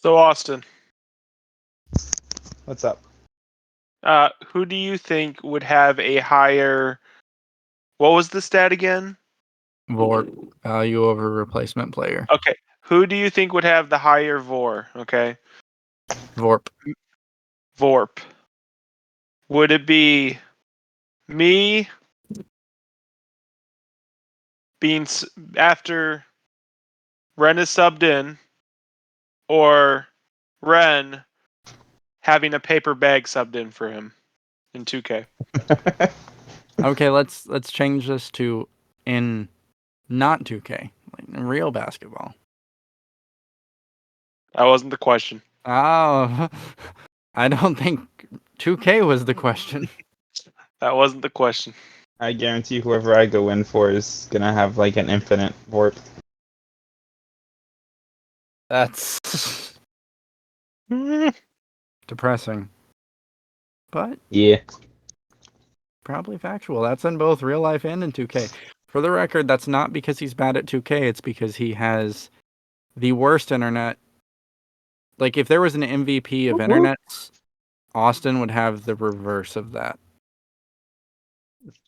So Austin, What's up? who do you think would have a higher? What was the stat again? VOR, value over replacement player. Okay, who do you think would have the higher VOR? Okay, VORP. VORP. Would it be me being after Rehn is subbed in, or Rehn having a paper bag subbed in for him in 2K? Okay, let's change this to in not 2K, like in real basketball. That wasn't the question. Oh, I don't think 2K was the question. That wasn't the question. I guarantee whoever I go in for is gonna have like an infinite warp. That's depressing. But Yeah. probably factual. That's in both real life and in 2K. For the record, that's not because he's bad at 2K. It's because he has the worst internet. Like, if there was an MVP of internets, Austin would have the reverse of that.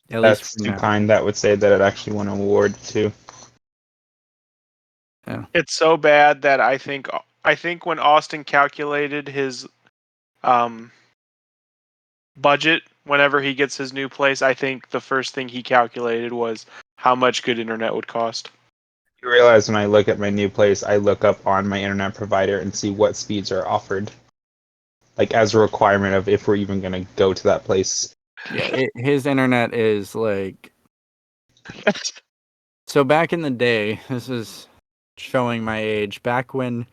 At That's least for too now. kind. That would say that it actually won an award too. Yeah. It's so bad that I think when Austin calculated his budget whenever he gets his new place, I think the first thing he calculated was how much good internet would cost. You realize when I look at my new place, I look up on my internet provider and see what speeds are offered, like as a requirement of if we're even gonna go to that place. Yeah, his internet is like... So back in the day, this is showing my age, back when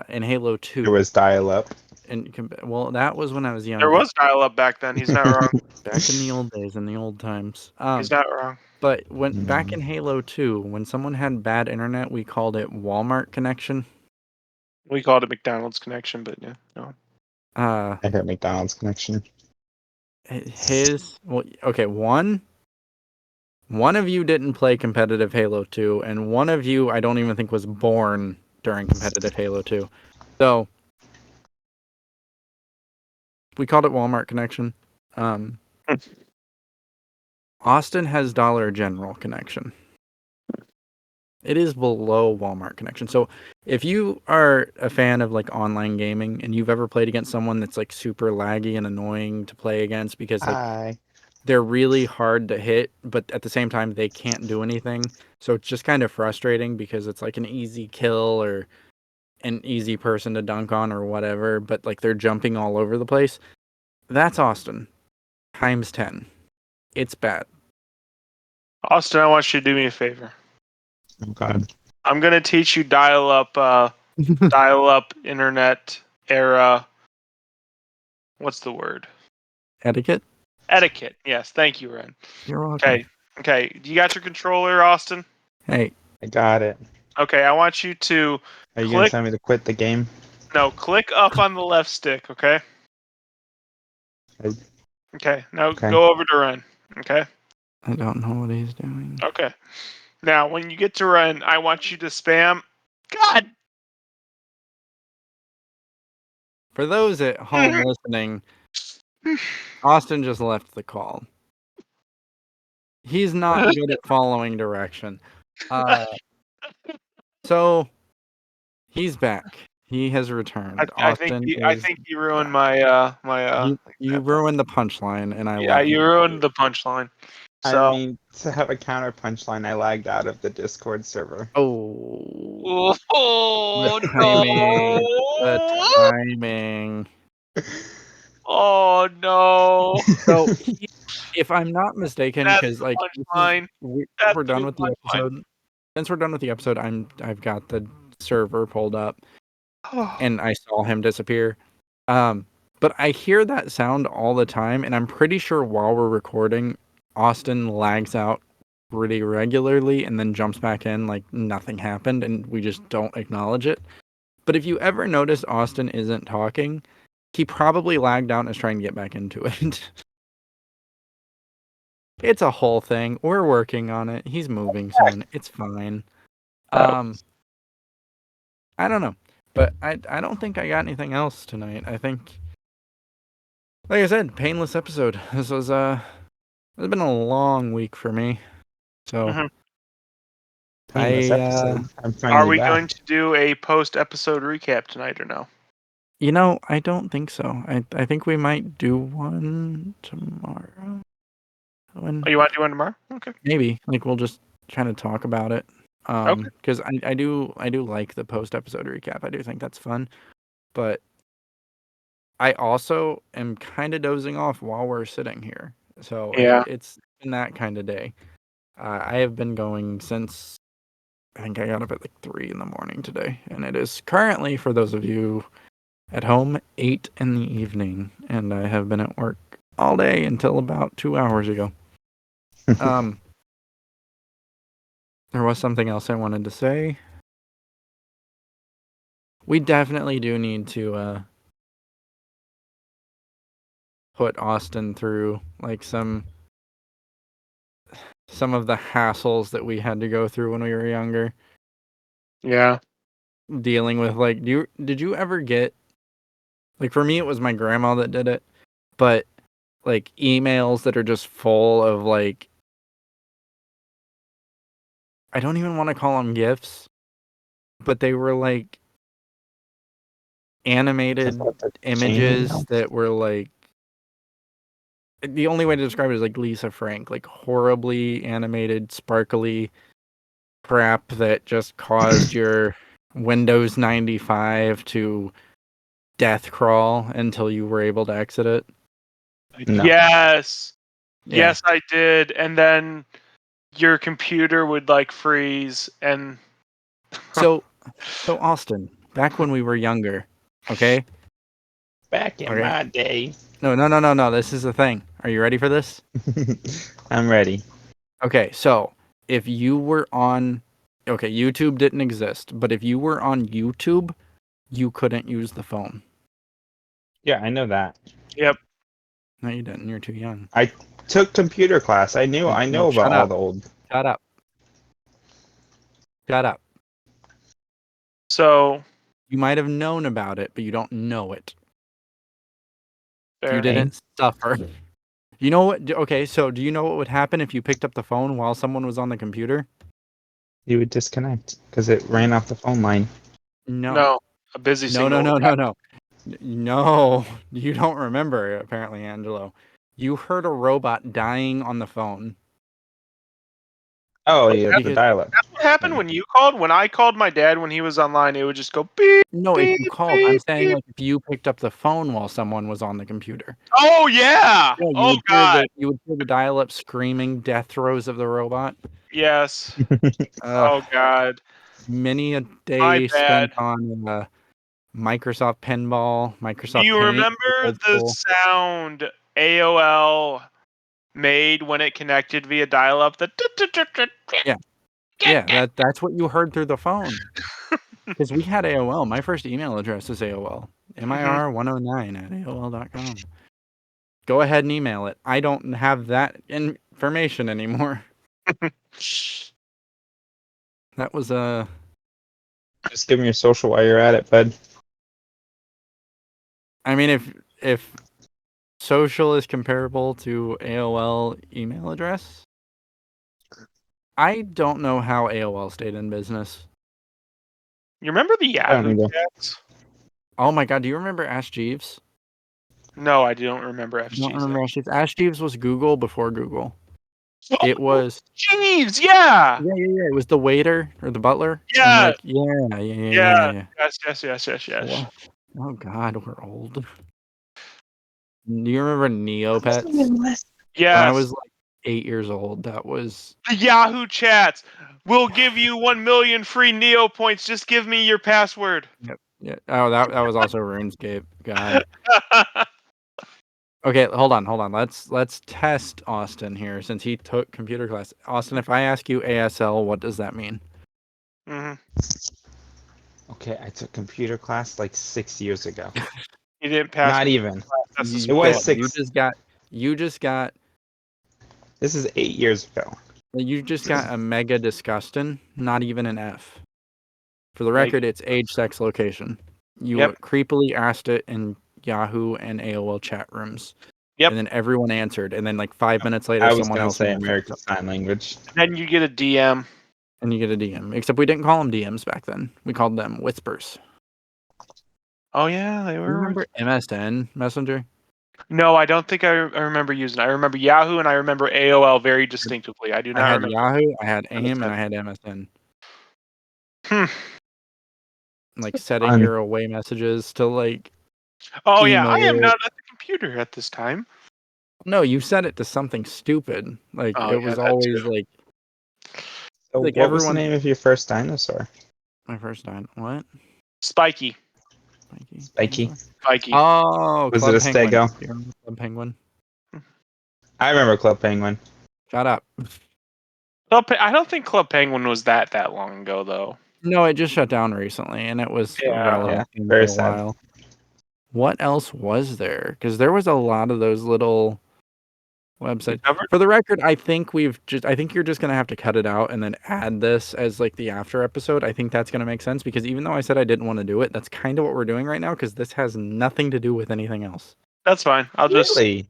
in Halo 2... There was dial-up. Well, that was when I was younger. There was dial-up back then. He's not wrong. Back in the old days, in the old times. He's not wrong. But back in Halo 2, when someone had bad internet, we called it Walmart connection. We called it McDonald's connection, but yeah, no. I heard McDonald's connection. One of you didn't play competitive Halo 2, and one of you I don't even think was born during competitive Halo 2. So we called it Walmart connection. Austin has Dollar General connection. It is below Walmart connection. So if you are a fan of like online gaming and you've ever played against someone that's like super laggy and annoying to play against because like they're really hard to hit, but at the same time they can't do anything. So it's just kind of frustrating because it's like an easy kill or an easy person to dunk on or whatever, but like they're jumping all over the place. That's Austin times 10. It's bad. Austin, I want you to do me a favor. Oh God. I'm gonna teach you dial-up internet era. What's the word? Etiquette? Etiquette. Yes, thank you, Rehn. You're welcome. Okay. You got your controller, Austin? Hey. I got it. Okay, I want you to Are you gonna tell me to quit the game? No, click up on the left stick, okay? Okay, now go over to Rehn, okay? I don't know what he's doing. Okay. Now, when you get to Rehn, I want you to spam... God! For those at home listening, Austin just left the call. He's not good at following direction. So, he's back. He has returned. I think you ruined my You ruined the punchline, and I love Yeah, you ruined the punchline. So, I mean, to have a counter punchline, I lagged out of the Discord server. Oh, the timing. Oh no! So, if I'm not mistaken, because like we're done with the episode. Since we're done with the episode, I've got the server pulled up, and I saw him disappear. But I hear that sound all the time, and I'm pretty sure while we're recording, Austin lags out pretty regularly and then jumps back in like nothing happened, and we just don't acknowledge it. But if you ever notice Austin isn't talking, he probably lagged out and is trying to get back into it. It's a whole thing. We're working on it. He's moving soon. It's fine. I don't know. But I don't think I got anything else tonight. I think, like I said, painless episode. This was it's been a long week for me. So Mhm. Painless I episode. I'm Are finally we back. going to do a post-episode recap tonight or no? I don't think so. I think we might do one tomorrow. When Oh, you want to do one tomorrow? Okay. maybe like we'll just kind of talk about it. Okay. Because I do like the post episode recap. I do think that's fun, but I also am kind of dozing off while we're sitting here. So Yeah. it's been that kind of day. I have been going since I think I got up at like 3 in the morning today, and it is currently, for those of you at home, 8 in the evening, and I have been at work all day until about 2 hours ago. There was something else I wanted to say. We definitely do need to put Austin through like some of the hassles that we had to go through when we were younger, Yeah. dealing with like did you ever get, like, for me it was my grandma that did it, but like emails that are just full of like, I don't even want to call them gifs, but they were like animated The chain images email? that were like, the only way to describe it is like Lisa Frank, like horribly animated, sparkly crap that just caused your Windows 95 to death crawl until you were able to exit it. No. Yes. Yeah. Yes, I did. And then your computer would like freeze and So Austin, back when we were younger, okay? Back in Okay. my day. No. This is the thing. Are you ready for this? I'm ready. Okay, so if you were on, okay, YouTube didn't exist, but if you were on YouTube, you couldn't use the phone. Yeah, I know that. yep. No, you didn't. You're too young. I took computer class. I know No, about shut all up. the old. Shut up. Shut up. So You might have known about it, but you don't know it. fair. You didn't suffer. You know what? Okay, so do you know what would happen if you picked up the phone while someone was on the computer? You would disconnect because it ran off the phone line. No. No, a busy No, signal. no. No, you don't remember, apparently, Angelo. You heard a robot dying on the phone. Oh, yeah, the Because dial-up. That's what happened when you called. When I called my dad when he was online, it would just go beep. no, if you Beep, called, I'm beep, saying beep. like if you picked up the phone while someone was on the computer. Oh yeah. Yeah, Oh god. you would hear the dial-up screaming death throes of the robot. Yes. Uh, Oh god. Many a My day bad. spent on Microsoft Pinball, Do Microsoft you Paint, remember old the school. sound AOL made when it connected via dial-up? The Yeah, that's what you heard through the phone. Because we had AOL. My first email address is AOL. MIR109@AOL.com. Go ahead and email it. I don't have that information anymore. That was Just give me your social while you're at it, bud. I mean, if social is comparable to AOL email address, I don't know how AOL stayed in business. You remember the I don't Yahoo either. chats? Oh my god, do you remember Ask Jeeves? No, I don't remember You don't FG's. remember Ask Jeeves? Ask Jeeves was Google before Google. It was Jeeves, yeah. yeah. It was the waiter or the butler, and Yes. like yeah. Yeah. Yes. What? Oh god, we're old. Do you remember Neopets? When I Yes. was like 8 years old, that was The Yahoo chats. We'll give you 1 million free Neo points. Just give me your password. yep. Yeah. Oh, that was also RuneScape. God. Okay, hold on. Let's test Austin here since he took computer class. Austin, if I ask you ASL, what does that mean? hmm Okay, I took computer class like 6 years ago. You didn't pass. Not even. That's the It was split. six. You just got This is 8 years ago. a mega disgusting, not even an F. For the Yeah. record, it's age, sex, location. You Yep. creepily asked it in Yahoo and AOL chat rooms. Yep. And then everyone answered. And then like 5 minutes later, I was someone gonna else say answered. American Sign Language. Then you get a DM. And you get a DM. Except we didn't call them DMs back then. We called them whispers. Oh yeah, they You were. remember MSN Messenger? No, I don't think I remember using it. I remember Yahoo and I remember AOL very distinctively. I do I not had remember Yahoo, I had AIM, and MSN. I had MSN. Hmm. Like setting Fun. your away messages to like Oh yeah, I am emo. not at the computer at this time. No, you set it to something stupid. Like Oh it yeah, was that always too. So like what was the everyone. name of your first dinosaur? My first time. What? Spiky. Spiky? Spiky. Spiky. Oh, Was it Club a Penguin. stego? Do you remember Club Penguin? I remember Club Penguin. Shut up. I don't think Club Penguin was that long ago though. No, it just shut down recently, and it was Yeah. Yeah, relevant for very a sad. while. What else was there? Because there was a lot of those little websites. Covered? For the record, I think you're just gonna have to cut it out and then add this as like the after episode. I think that's gonna make sense because even though I said I didn't want to do it, that's kind of what we're doing right now because this has nothing to do with anything else. That's fine. Really?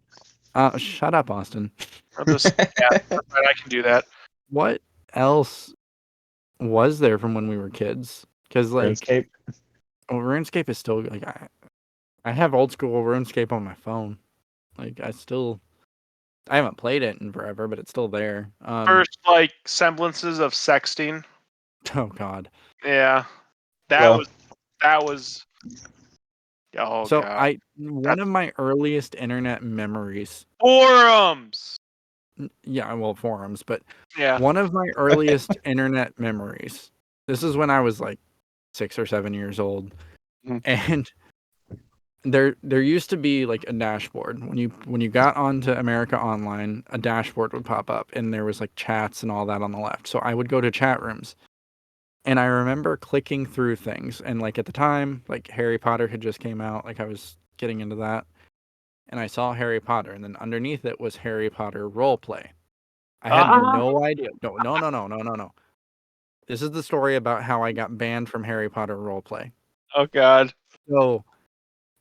Shut up, Austin. Yeah, that's fine. I can do that. What else was there from when we were kids? Because like, RuneScape? RuneScape is still like I have old school RuneScape on my phone. Like I haven't played it in forever, but it's still there. First like semblances of sexting. Oh God. Yeah. That Hello. was oh So god. one of my earliest internet memories. Forums. Yeah, well, forums, but Yeah. one of my earliest internet memories. This is when I was like 6 or 7 years old, Mhm. and there used to be like a dashboard when you got onto America Online, a dashboard would pop up, and there was like chats and all that on the left. So I would go to chat rooms, and I remember clicking through things, and like at the time, like Harry Potter had just came out, like I was getting into that, and I saw Harry Potter, and then underneath it was Harry Potter roleplay. I had Ah! no idea. No. This is the story about how I got banned from Harry Potter roleplay. Oh god. So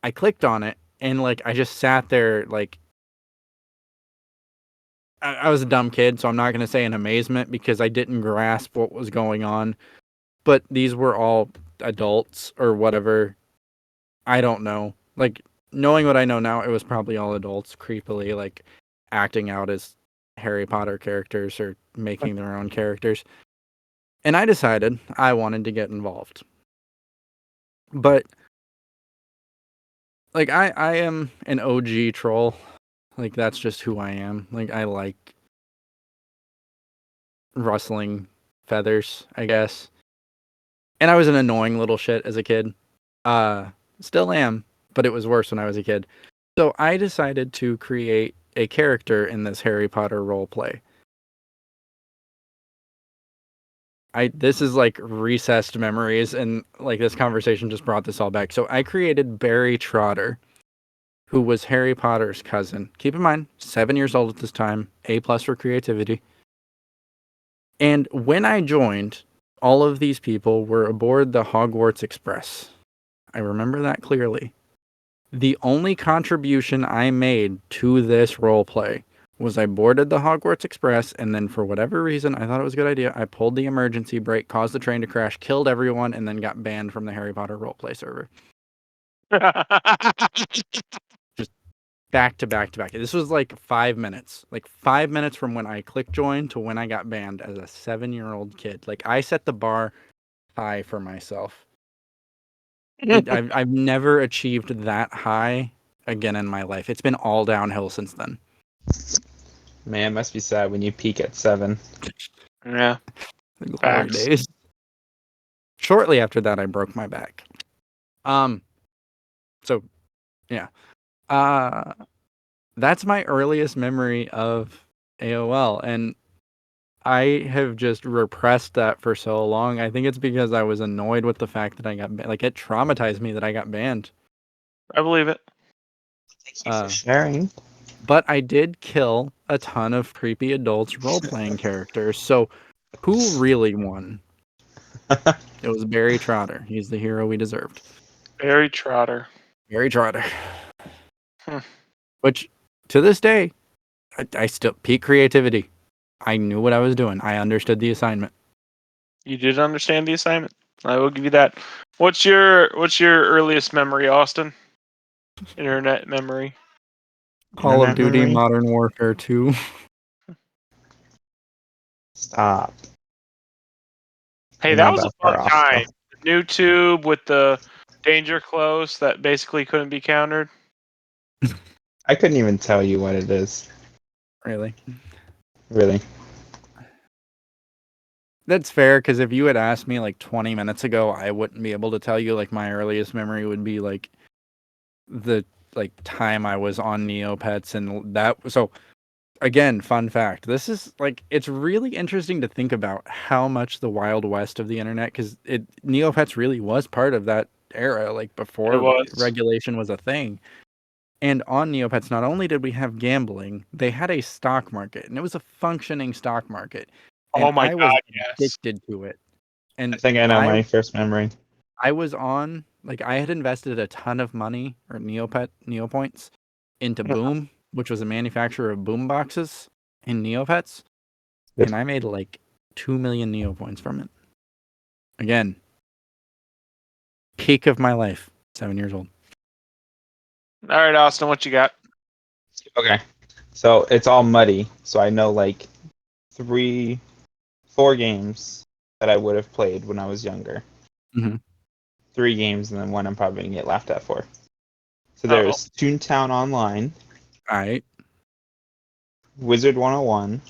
I clicked on it and like I just sat there like I was a dumb kid, so I'm not gonna say in amazement because I didn't grasp what was going on. But these were all adults or whatever. I don't know. Like knowing what I know now, it was probably all adults creepily like acting out as Harry Potter characters or making their own characters. And I decided I wanted to get involved. But like I am an OG troll. Like that's just who I am. Like I like rustling feathers, I guess. And I was an annoying little shit as a kid. Still am, but it was worse when I was a kid. So I decided to create a character in this Harry Potter role play. This is like recessed memories and like this conversation just brought this all back. So I created Barry Trotter, who was Harry Potter's cousin. Keep in mind, 7 years old at this time, A+ for creativity. And when I joined, all of these people were aboard the Hogwarts Express. I remember that clearly. The only contribution I made to this roleplay was I boarded the Hogwarts Express, and then for whatever reason, I thought it was a good idea. I pulled the emergency brake, caused the train to crash, killed everyone, and then got banned from the Harry Potter roleplay server. Just back to back to back. This was like 5 minutes. Like 5 minutes from when I clicked join to when I got banned as a 7-year-old kid. Like I set the bar high for myself. I've never achieved that high again in my life. It's been all downhill since then. Man, it must be sad when you peak at 7. Yeah. The glory Facts. days. Shortly after that, I broke my back. So, yeah. That's my earliest memory of AOL, and I have just repressed that for so long. I think it's because I was annoyed with the fact that I got like it traumatized me that I got banned. I believe it. Thank you for sharing. But I did kill a ton of creepy adults role-playing characters. So, who really won? It was Barry Trotter. He's the hero we deserved. Barry Trotter. Barry Trotter. Hmm. Which, to this day, I still peak creativity. I knew what I was doing. I understood the assignment. You did understand the assignment. I will give you that. What's your earliest memory, Austin? Internet memory. Call of Internet Duty memory? Modern Warfare 2. Stop. Hey, You're that not was a that fun far off, time. though. The new tube with the danger close that basically couldn't be countered. I couldn't even tell you what it is. Really? Really. That's fair, because if you had asked me like 20 minutes ago, I wouldn't be able to tell you. Like, my earliest memory would be like the time I was on Neopets, and that. So again, fun fact. This is like, it's really interesting to think about how much the Wild West of the internet, because Neopets really was part of that era, like It before was. regulation was a thing. And on Neopets, not only did we have gambling, they had a stock market, and it was a functioning stock market. And Oh my I was God, yes. addicted to it. I And think I know my first memory. I was on, like, I had invested a ton of money or Neopoints into Boom, which was a manufacturer of boom boxes in Neopets, Yep. and I made like 2 million Neopoints from it. Again, peak of my life, 7 years old. All right, Austin, what you got? Okay. So it's all muddy. So I know like 4 games that I would have played when I was younger. Mm-hmm. 3 games and then one I'm probably going to get laughed at for. So Uh-oh. there's Toontown Online, All right. Wizard 101,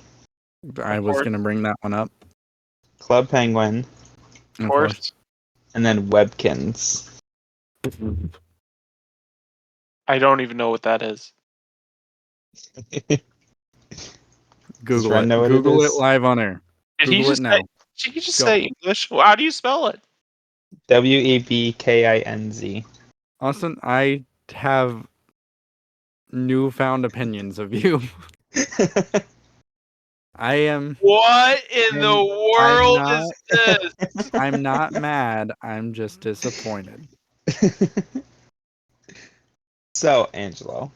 I was going to bring that one up. Club Penguin, Of Of course. course. and then Webkins. I don't even know what that is. Google Ren it. know what it Google it is? live on air. Did he Google it just now. say? Did he just Go. say English? Well, how do you spell it? Webkinz. Austin, I have newfound opinions of you. I am. What in the I'm world not. is this? I'm not mad. I'm just disappointed. So, Angelo,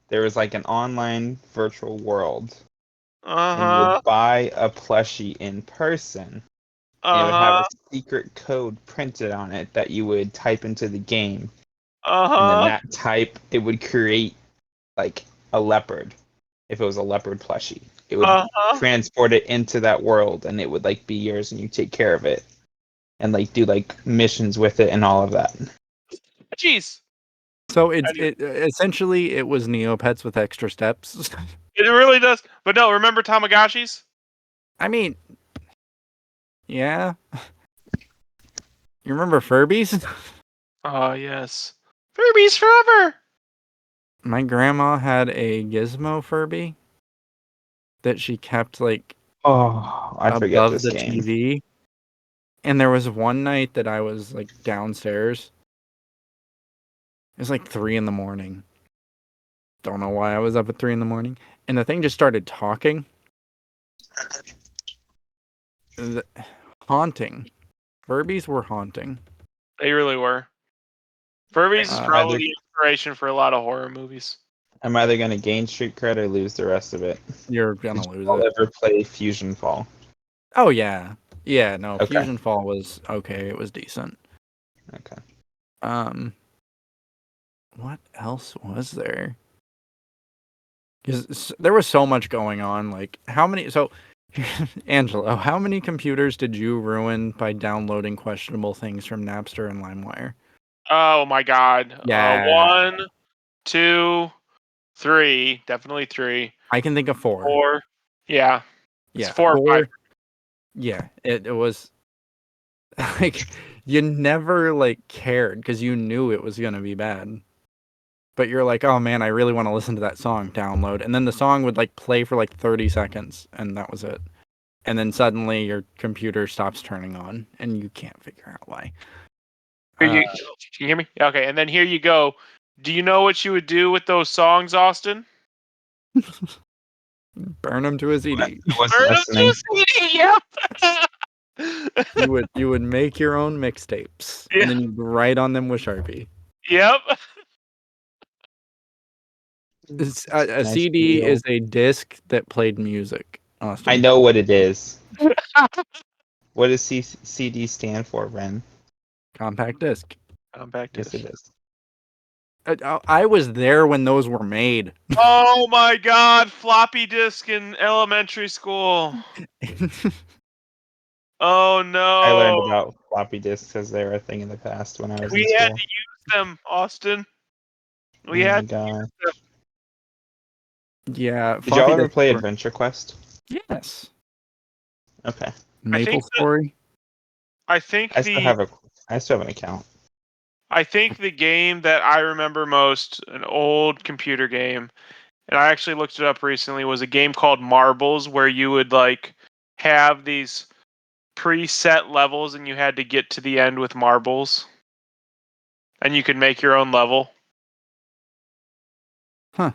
there was like an online virtual world, and you Uh-huh. would buy a plushie in person, and it would have a Uh-huh. secret code printed on it that you would type into the game, and then Uh-huh. that type, it would create like a leopard. If it was a leopard plushie, it would Uh-huh. transport it into that world, and it would like be yours, and you take care of it, and like do like missions with it and all of that. Jeez. So I knew- essentially it was Neopets with extra steps. It really does. But no, remember Tamagotchis? I mean, yeah. You remember Furbies? Oh, yes. Furbies forever. My grandma had a Gizmo Furby that she kept like Oh, I forget above this the game. TV. And there was one night that I was like downstairs. It was like 3 a.m. Don't know why I was up at 3 a.m. And the thing just started talking. Haunting. Furbies were haunting. They really were. Furbies is Uh, probably the inspiration for a lot of horror movies. I'm either gonna gain street cred or lose the rest of it. You're gonna Did you lose all it. ever play Fusion Fall? Oh yeah. Yeah, no, Okay. Fusion Fall was okay, it was decent. Okay. What else was there? Because there was so much going on. Like, how many? So, Angelo, how many computers did you ruin by downloading questionable things from Napster and LimeWire? Oh my God. Yeah. 1, 2, 3. Definitely 3. I can think of 4. 4. Yeah. It's Yeah, 4 or 5. 4. Yeah, it was like you never like cared because you knew it was gonna be bad. But you're like, oh man, I really want to listen to that song. Download, and then the song would like play for like 30 seconds, and that was it. And then suddenly your computer stops turning on, and you can't figure out why. Here you, can you hear me? Okay, and then here you go. Do you know what you would do with those songs, Austin? Burn them to a CD. I wasn't listening. Yep. You would make your own mixtapes, Yeah. and then you'd write on them with Sharpie. Yep. A Nice CD feel. is a disc that played music. Austin. I know what it is. What does CD stand for, Ren? Compact disc. Compact Yes, disc. it is. I was there when those were made. Oh my God! Floppy disk in elementary school. Oh I no! learned about floppy disks because they were a thing in the past when I was in We had school. to use them, Austin. We Oh my had. god. Yeah, Did y'all floppy ever disks play were- Adventure Quest? Yes. Okay. I Maple think Story. I think I still the have an account. I think the game that I remember most, an old computer game, and I actually looked it up recently, was a game called Marbles, where you would like have these preset levels and you had to get to the end with marbles, and you could make your own level. Huh.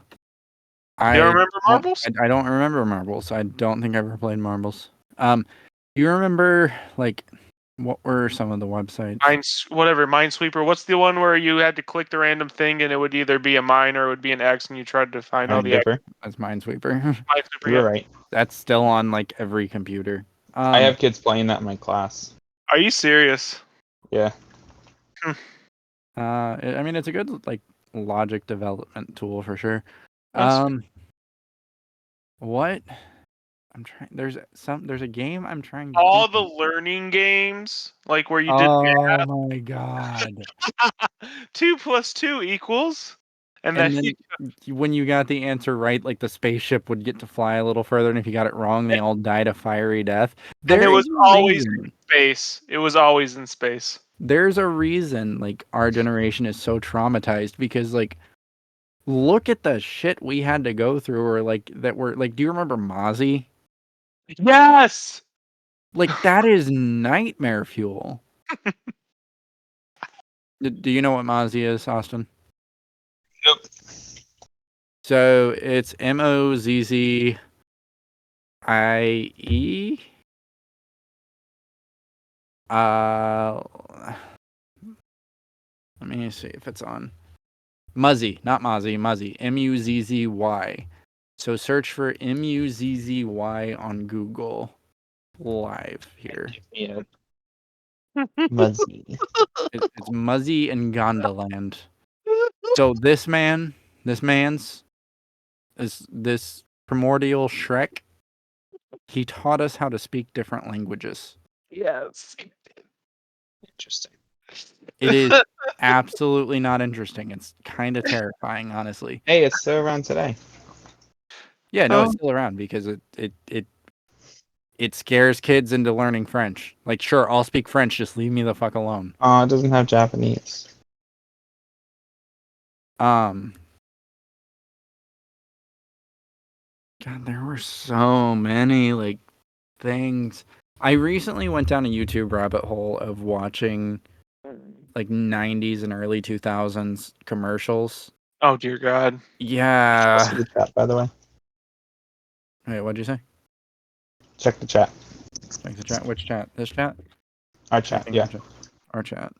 You don't remember Marbles? I don't remember marbles. I don't think I ever played marbles. You remember like what were some of the websites? Whatever, Minesweeper. What's the one where you had to click the random thing and it would either be a mine or it would be an X, and you tried to find all the X? Minesweeper. That's Minesweeper. Minesweeper, You yeah. were right. That's still on like every computer. I have kids playing that in my class. Are you serious? Yeah. I mean, it's a good like logic development tool for sure. That's- What? I'm trying. There's a game I'm trying to All think the of. learning games, like where you did Oh my god! 2 plus 2 equals, and And then then when you got the answer right, like the spaceship would get to fly a little further, and if you got it wrong, they all died a fiery death. and it There was is a always in reason. space. It was always in space. There's a reason like our generation is so traumatized because like look at the shit we had to go through or like that were like do you remember Mozzie? Yes. Like that is nightmare fuel. Do you know what Mozzie is, Austin? Nope. So it's Mozzzie. Uh let me see if it's on. Muzzy, not Mozzie, Muzzy. Muzzzy. So search for Muzzzy on Google Live here. Yeah. Muzzy. It's Muzzy and Gondaland. So this man's is this primordial Shrek. He taught us how to speak different languages. Yes. Interesting. It is absolutely not interesting. It's kind of terrifying, honestly. Hey, it's still around today. Yeah, no, Oh. it's still around because it scares kids into learning French. Like, sure, I'll speak French, just leave me the fuck alone. It doesn't have Japanese. God, there were so many like things. I recently went down a YouTube rabbit hole of watching like 90s and early 2000s commercials. Oh dear God. Yeah. See the chat, by the way. Wait, what'd you say? Check the chat. Check the chat. Which chat? This chat? Our chat, Checking yeah. our chat. Our chat.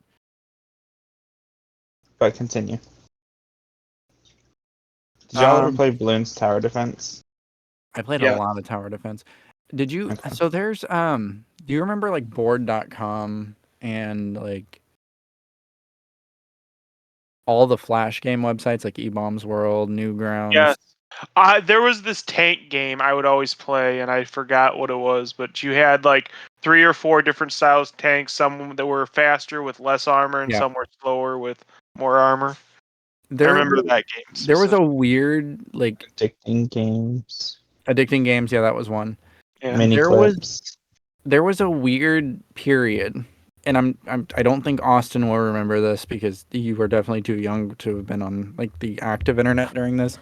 But continue. Did y'all ever Um, play Bloons Tower Defense? I played Yeah. a lot of tower defense. Did you? Okay. So there's do you remember like board.com and like all the Flash game websites like eBombs World, Newgrounds? Yes. There was this tank game I would always play, and I forgot what it was, but you had like 3 or 4 different styles of tanks, some that were faster with less armor, and Yeah. some were slower with more armor. I There remember that game. There was a weird like Addicting games. addicting games. Yeah, that was one. Yeah. Mini clips. There was a weird period, and I don't think Austin will remember this because you were definitely too young to have been on like the active internet during this.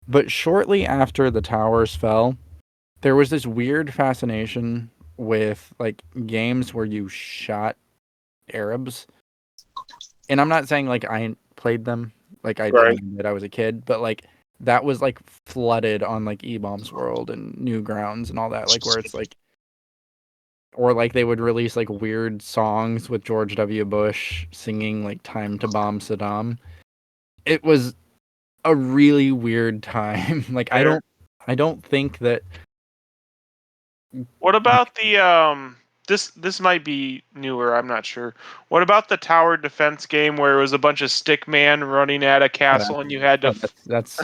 But shortly after the towers fell, there was this weird fascination with like games where you shot Arabs. And I'm not saying like I played them, like I Right. did I was a kid, but like that was like flooded on like eBombs World and Newgrounds and all that, like where it's like or like they would release like weird songs with George W. Bush singing like "Time to Bomb Saddam." It was a really weird time. Like I don't think that. What about the this might be newer, I'm not sure. What about the tower defense game where it was a bunch of stick man running at a castle and you had to That's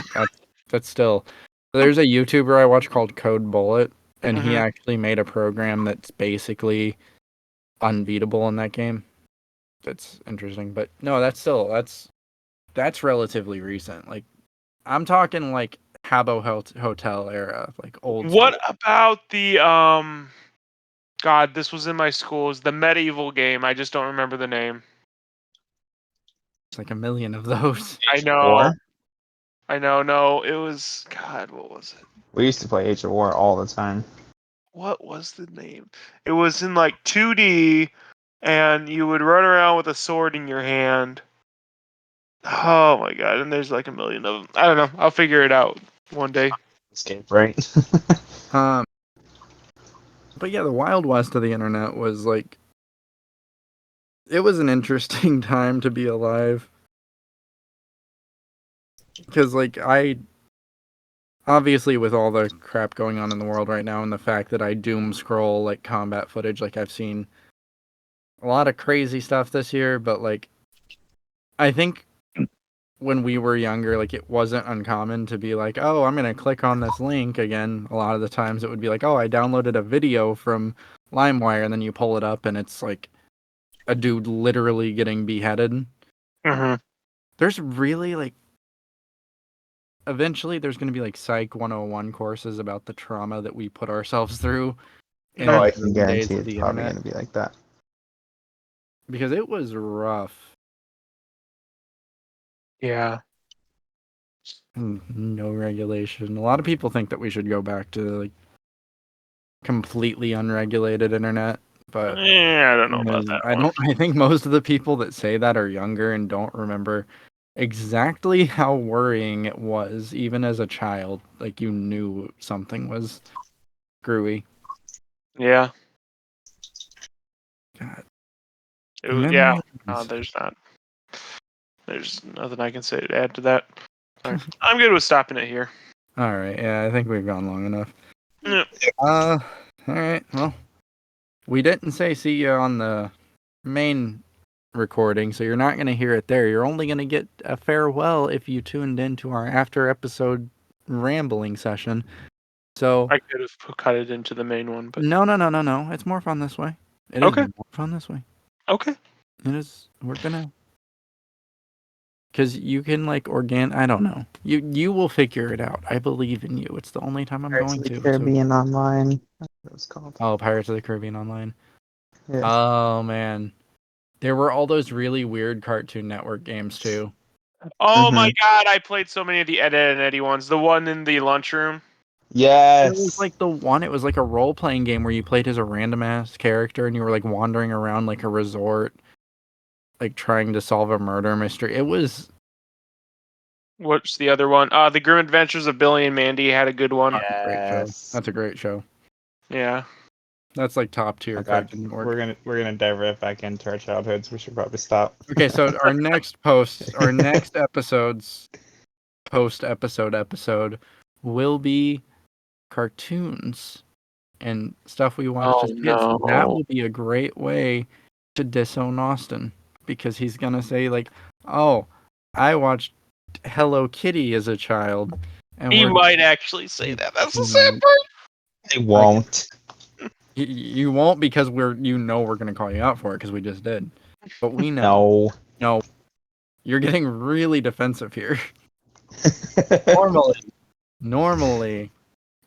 still. There's a YouTuber I watch called Code Bullet, and he Mhm. actually made a program that's basically unbeatable in that game. That's interesting, but no, that's relatively recent. Like I'm talking like Hotel era, like old What school. about the God, this was in my school. It was the medieval game. I just don't remember the name. It's like a million of those. I Age of know. War. I know. No, it was God. What was it? We used to play Age of War all the time. What was the name? It was in like 2D, and you would run around with a sword in your hand. Oh my God! And there's like a million of them. I don't know. I'll figure it out one day. Escape, right? Um, but yeah, the Wild West of the internet was like it was an interesting time to be alive because like I obviously with all the crap going on in the world right now and the fact that I doom scroll like combat footage, like I've seen a lot of crazy stuff this year, but like I think when we were younger, like it wasn't uncommon to be like, oh, I'm gonna click on this link again. A lot of the times it would be like, oh, I downloaded a video from LimeWire, and then you pull it up and it's like a dude literally getting beheaded. Mm-hmm. There's really like eventually there's going to be like Psych 101 courses about the trauma that we put ourselves through in Oh, the I can early days guarantee of it's the probably internet going to be like that. because it was rough. Yeah. No regulation. A lot of people think that we should go back to like completely unregulated internet, but I don't know about that I one. don't. I think most of the people that say that are younger and don't remember exactly how worrying it was, even as a child. Like you knew something was screwy. Yeah. God, Yeah. memories. There's not. There's nothing I can say to add to that. Sorry. I'm good with stopping it here. All right, yeah, I think we've gone long enough. Yeah. All right. Well, we didn't say see you on the main recording, so you're not going to hear it there. You're only going to get a farewell if you tuned into our after episode rambling session. So I could have cut it into the main one, but no. It's more fun this way. It is okay. more fun this way. Okay. It is. We're gonna. Because you can like I don't know. You will figure it out. I believe in you. It's the only time I'm Pirates going of the to. So Caribbean Online. That's what it was called. oh, Pirates of the Caribbean Online. Yeah. Oh man, there were all those really weird Cartoon Network games too. Oh my Mhm. God! I played so many of the Ed, Ed and Eddie ones. The one in the lunchroom. There was Yes. like the one. It was like a role playing game where you played as a random ass character and you were like wandering around like a resort, like trying to solve a murder mystery. It was What's the other one? The Grim Adventures of Billy and Mandy had a good one. a great show. Yes. That's a great show. Yeah. That's like top tier Oh God, Cartoon Network. we're gonna divert back into our childhoods. We should probably stop. Okay, so our next episodes, post episode will be cartoons and stuff we watched Oh as kids. That no. will be a great way to disown Austin because he's gonna say like, "Oh, I watched Hello Kitty as a child," and He we're might actually say that. That's the sad Mm, part. I won't. you won't because we're gonna call you out for it because we just did, but we know. No. No, you're getting really defensive here. Normally,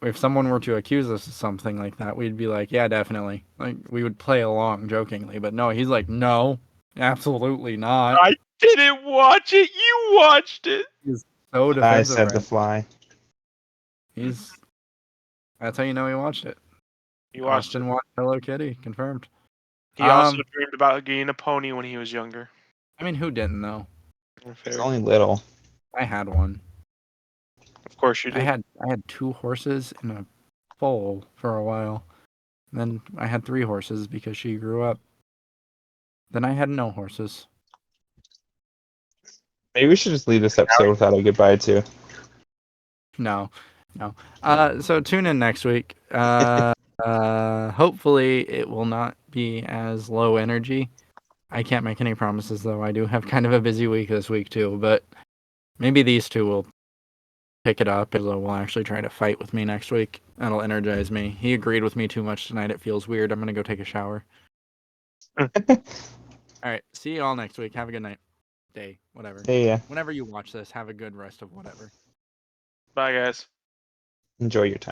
if someone were to accuse us of something like that, we'd be like, yeah, definitely. Like, we would play along jokingly. But no, he's like, no, absolutely not. I didn't watch it. You watched it. He's so I defensive said right the now. fly. That's how you know he watched it. He watched Austin it. watched Hello Kitty, confirmed. He also dreamed about getting a pony when he was younger. I mean, who didn't though? It's Fair. only little. I had one. Of course you did. I had 2 horses and a foal for a while. Then I had 3 horses because she grew up. Then I had no horses. Maybe we should just leave this episode without a goodbye too. No. So tune in next week. Hopefully it will not be as low energy. I can't make any promises though. I do have kind of a busy week this week too, but maybe these two will pick it up. Angelo will actually try to fight with me next week. That'll energize me. He agreed with me too much tonight. It feels weird. I'm gonna go take a shower. All right. See you all next week. Have a good night, day, whatever. Yeah. Whenever you watch this, have a good rest of whatever. Bye, guys. Enjoy your time.